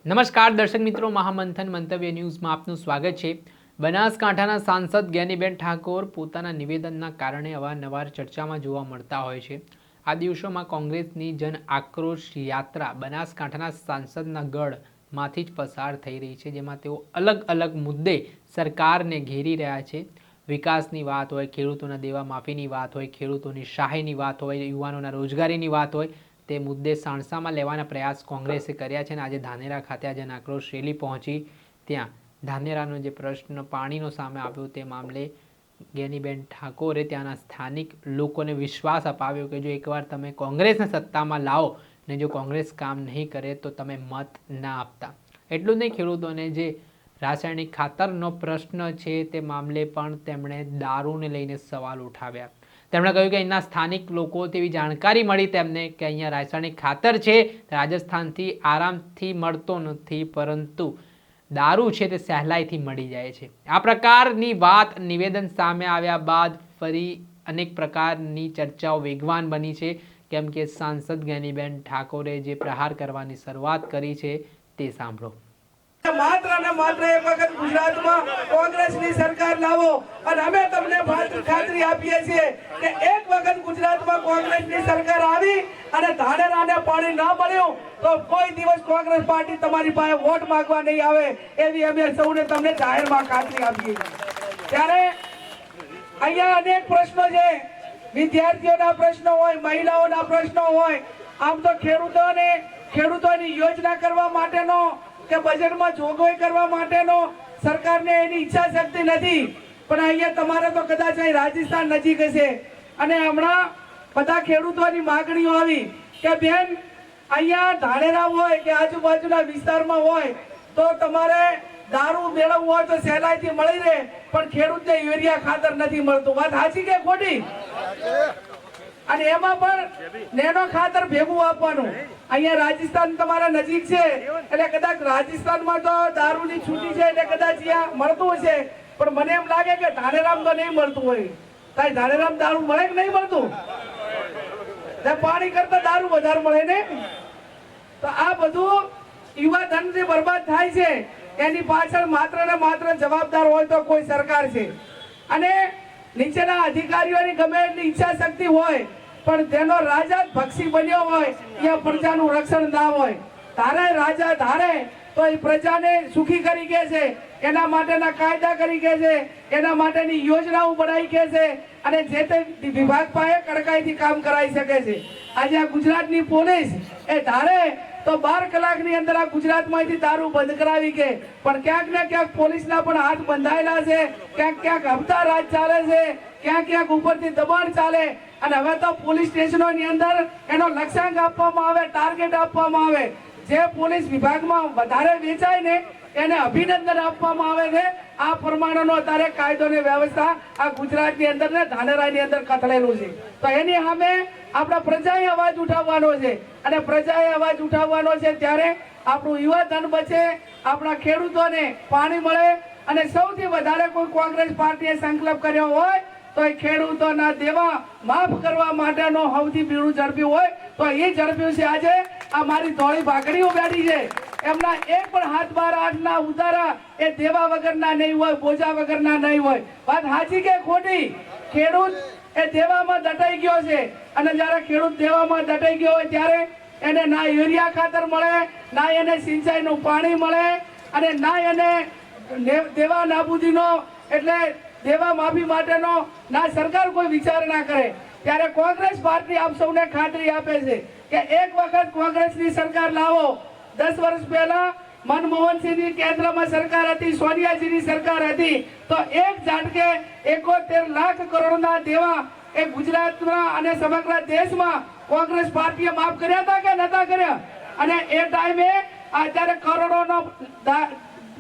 નમસ્કાર દર્શક મિત્રો, મહામંથન મંતવ્ય ન્યૂઝમાં આપનું સ્વાગત છે। બનાસકાંઠાના સાંસદ જ્ઞાનીબેન ઠાકોર પોતાના નિવેદનના કારણે અવારનવાર ચર્ચામાં જોવા મળતા હોય છે। આ દિવસોમાં કોંગ્રેસની જન આક્રોશ યાત્રા બનાસકાંઠાના સાંસદના ગઢમાંથી જ પસાર થઈ રહી છે, જેમાં તેઓ અલગ અલગ મુદ્દે સરકારને ઘેરી રહ્યા છે। વિકાસની વાત હોય, ખેડૂતોના દેવા માફીની વાત હોય, ખેડૂતોની સહાયની વાત હોય, યુવાનોના રોજગારીની વાત હોય, તે મુદ્દે સાણસામાં લેવાના પ્રયાસ કોંગ્રેસે કર્યા છે। અને આજે ધાનેરા ખાતે જન આક્રોશ રેલી પહોંચી, ત્યાં ધાનેરાનો જે પ્રશ્ન પાણીનો સામે આવ્યો તે મામલે જ્ઞાનીબેન ઠાકોરે ત્યાંના સ્થાનિક લોકોને વિશ્વાસ અપાવ્યો કે જો એકવાર તમે કોંગ્રેસને સત્તામાં લાવો ને જો કોંગ્રેસ કામ નહીં કરે તો તમે મત ના આપતા। એટલું જ નહીં, ખેડૂતોને જે રાસાયણિક ખાતરનો પ્રશ્ન છે તે મામલે પણ તેમણે દારૂને લઈને સવાલ ઉઠાવ્યા। તેમણે કહ્યું કે અહીંના સ્થાનિક લોકો તેવી જાણકારી મળી તેમને કે અહીંયા રાસાયણિક ખાતર છે રાજસ્થાનથી આરામથી મળતો નથી, પરંતુ દારૂ છે તે સહેલાઈથી મળી જાય છે। આ પ્રકારની વાત નિવેદન સામે આવ્યા બાદ ફરી અનેક પ્રકારની ચર્ચાઓ વેગવાન બની છે, કેમ કે સાંસદ જ્ઞાનીબેન ઠાકોરે જે પ્રહાર કરવાની શરૂઆત કરી છે તે સાંભળો। માત્ર ને માત્ર એક વખત ગુજરાતમાં કોંગ્રેસની સરકાર લાવો અને અમે તમને ખાતરી આપીએ છીએ કે એક વખત ગુજરાતમાં કોંગ્રેસની સરકાર આવી અને ધાનેરાને પાણી ના મળ્યું તો કોઈ દિવસ કોંગ્રેસ પાર્ટી તમારી પાસે વોટ માંગવા નહીં આવે, એવી અમે સૌને તમને જાહેરમાં ખાતરી આપીએ છીએ। ત્યારે અહીંયા અનેક પ્રશ્નો છે, વિદ્યાર્થીઓના પ્રશ્નો હોય, મહિલાઓના પ્રશ્નો હોય। આમ તો ખેડૂતોની યોજના કરવા માટેનો કે બજેટમાં જોગવાઈ કરવા માટેનો સરકારને એની ઈચ્છા શક્તિ નથી, પણ અહીંયા તમારે તો કદાચ રાજસ્થાન નજીક હશે અને હમણાં બધા ખેડૂતોની માંગણીઓ આવી કે બેન અહીંયા ધાનેરા હોય કે આજુબાજુના વિસ્તારમાં હોય તો તમારે દારૂ મેળવવું હોય તો સહેલાઈથી મળી રહે, પણ ખેડૂતને યુરિયા ખાતર નથી મળતું। વાત સાચી કે ખોટી? અને એમાં પણ નેનો ખાતર ભેગું આપવાનું। અહીંયા રાજસ્થાન તમારા નજીક છે એટલે કદાચ રાજસ્થાનમાં તો દારૂની છૂટી છે એટલે કદાચ અહીંયા મળતું હશે, પણ મને એમ લાગે કે ધાનેરામ તો નહીં મળતું હોય। તાઈ ધાનેરામ દારૂ મળે કે નહીં મળતું? પાણી કરતા દારૂ વધારે મળે ને? તો આ બધું યુવા ધનથી બરબાદ થાય છે, એની પાછળ માત્ર ને માત્ર જવાબદાર હોય તો કોઈ સરકાર છે। અને નીચેના અધિકારીઓની ગમે એટલી ઈચ્છા શક્તિ હોય, પણ તેનો રાજા ભક્ષી બન્યો હોય ત્યાં પ્રજાનું રક્ષણ ના હોય। ધારે રાજા ધારે તો એ પ્રજાને સુખી કરી કે છે, એના માટેના કાયદા કરી કે છે, એના માટેની યોજનાઓ બનાવી કે છે અને જે તે વિભાગ પાસે કડકાઈથી કામ કરાવી શકે છે। આજે આ ગુજરાતની પોલીસ એ ધારે તો 12 કલાકની અંદર આ ગુજરાતમાંથી દારૂ બંધ કરાવી કે, પણ ક્યાંક ને ક્યાંક પોલીસના પણ હાથ બંધાયેલા છે, ક્યાંક ક્યાંક હપ્તા રાજ ચાલે છે, ક્યાંક ક્યાંક ઉપરથી દબાણ ચાલે। અને હવે તો પોલીસ સ્ટેશનોની અંદર એનો લક્ષ્યાંક આપવામાં આવે, ટાર્ગેટ આપવામાં આવે। જે પોલીસ વિભાગમાં વધારે વેચાય ને એને અભિનંદન આપવામાં આવે છે। આ પ્રમાણેનો અત્યારે કાયદો ને વ્યવસ્થા આ ગુજરાતની અંદર ને ધાનેરાની અંદર કથળેલું છે, તો એની સામે આપણા પ્રજાએ અવાજ ઉઠાવવાનો છે। અને પ્રજાએ અવાજ ઉઠાવવાનો છે ત્યારે આપણું યુવા ધન બચે, આપણા ખેડૂતોને પાણી મળે, અને સૌથી વધારે કોઈ કોંગ્રેસ પાર્ટીએ સંકલ્પ કર્યો હોય તો એ ખેડૂતોના દેવા માફ કરવા માટેનો સૌથી બીડું ઝડપ્યું હોય તો એ ઝડપ્યું છે। આજે આ મારી ધોળી ભાગડીઓ બેઠી છે, એમના એક પણ હાથ 12-8 ઉતારા એ દેવા વગરના નહીં હોય, બોજા વગરના નહીં હોય। વાત સાચી કે ખોટી? ખેડૂત એ દેવામાં દટાઈ ગયો છે, અને જ્યારે ખેડૂત દેવામાં દટાઈ ગયો હોય ત્યારે એને ના યુરિયા ખાતર મળે, ના એને સિંચાઈનું પાણી મળે, અને ના એને દેવા નાબૂદીનો એટલે દેવા માફી માટેનો ના સરકાર કોઈ વિચાર ના કરે। ત્યારે કોંગ્રેસ પાર્ટી આપ સૌને ખાતરી આપે છે કે એક વખત કોંગ્રેસની સરકાર લાવો। 10 વર્ષ પહેલા મનમોહનસિંહની કેન્દ્રમાં સરકાર હતી, સોનિયાજીની સરકાર હતી, તો એક ઝાટકે 71 લાખ કરોડના દેવા એ ગુજરાતમાં અને સમગ્ર દેશમાં કોંગ્રેસ પાર્ટીએ માફ કર્યા હતા કે નતા કર્યા? અને એ ટાઈમે અત્યારે કરોડોનો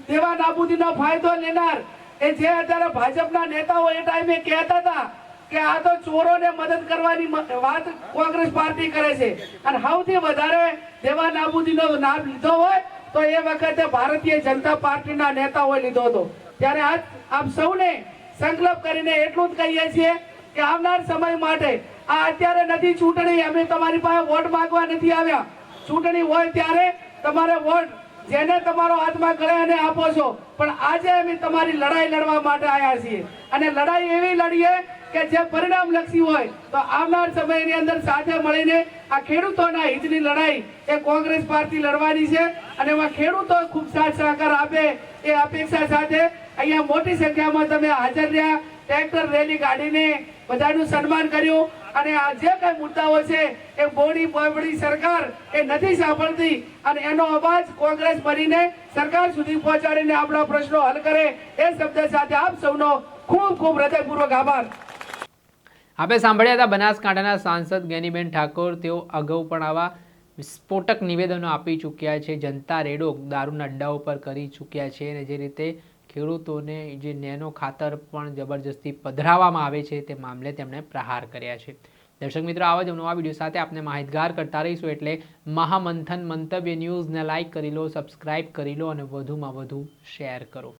દેવા નાબૂદીનો ફાયદો લેનાર એ જે અત્યારે ભાજપના નેતાઓ એ ટાઈમે કહેતા હતા કે આ તો ચોરોને મદદ કરવાની વાત કોંગ્રેસ પાર્ટી કરે છે, અને સૌથી વધારે દેવા નાબૂદીનો લાભ લીધો હોય તો એ વખતે ભારતીય જનતા પાર્ટીના નેતાઓએ લીધો હતો। ત્યારે આજ આપ સૌને સંકલ્પ કરીને એટલું જ કહીએ છીએ કે આવનાર સમય માટે આ અત્યારે નથી ચૂંટણી, અમે તમારી પાસે વોટ માંગવા નથી આવ્યા। ચૂંટણી હોય ત્યારે તમારે વોટ જેને તમારો હાથમાં ગળે અને આપો છો, પણ આજે અમે તમારી લડાઈ લડવા માટે આવ્યા છીએ અને લડાઈ એવી લડીએ કે જે પરિણામલક્ષી હોય. તો આવનાર સમયની અંદર સાથે મળીને આ ખેડૂતોના હિતની લડાઈ એ કોંગ્રેસ પાર્ટી લડવાની છે અને એમાં ખેડૂતો ખૂબ સાથ સહકાર આપે એ અપેક્ષા સાથે અહીંયા મોટી સંખ્યામાં તમે હાજર રહ્યા. ટ્રેક્ટર રેલી કાઢીને બધાનું સન્માન કર્યું અને આ જે કઈ મુદ્દાઓ છે એ બોડી સરકાર એ નથી સાંભળતી અને એનો અવાજ કોંગ્રેસ બનીને સરકાર સુધી પહોંચાડીને આપણા પ્રશ્નો હલ કરે એ શબ્દ સાથે આપ સૌનો ખૂબ ખૂબ હૃદયપૂર્વક આભાર. આપણે સાંભળ્યા હતા બનાસકાંઠાના સાંસદ જ્ઞાનીબેન ઠાકોર. તેઓ અગાઉ પણ આવા વિસ્ફોટક નિવેદનો આપી ચૂક્યા છે. જનતા રેડો દારૂના અડ્ડાઓ પર કરી ચૂક્યા છે અને જે રીતે ખેડૂતોને જે નેનો ખાતર પણ જબરજસ્તી પધરાવવામાં આવે છે તે મામલે તેમણે પ્રહાર કર્યા છે. દર્શક મિત્રો, આવા જ નવા વિડીયો સાથે આપણે માહિતગાર કરતા રહીશું. એટલે મહામંથન મંતવ્ય ન્યૂઝને લાઇક કરી લો, સબસ્ક્રાઇબ કરી લો અને વધુમાં વધુ શેર કરો.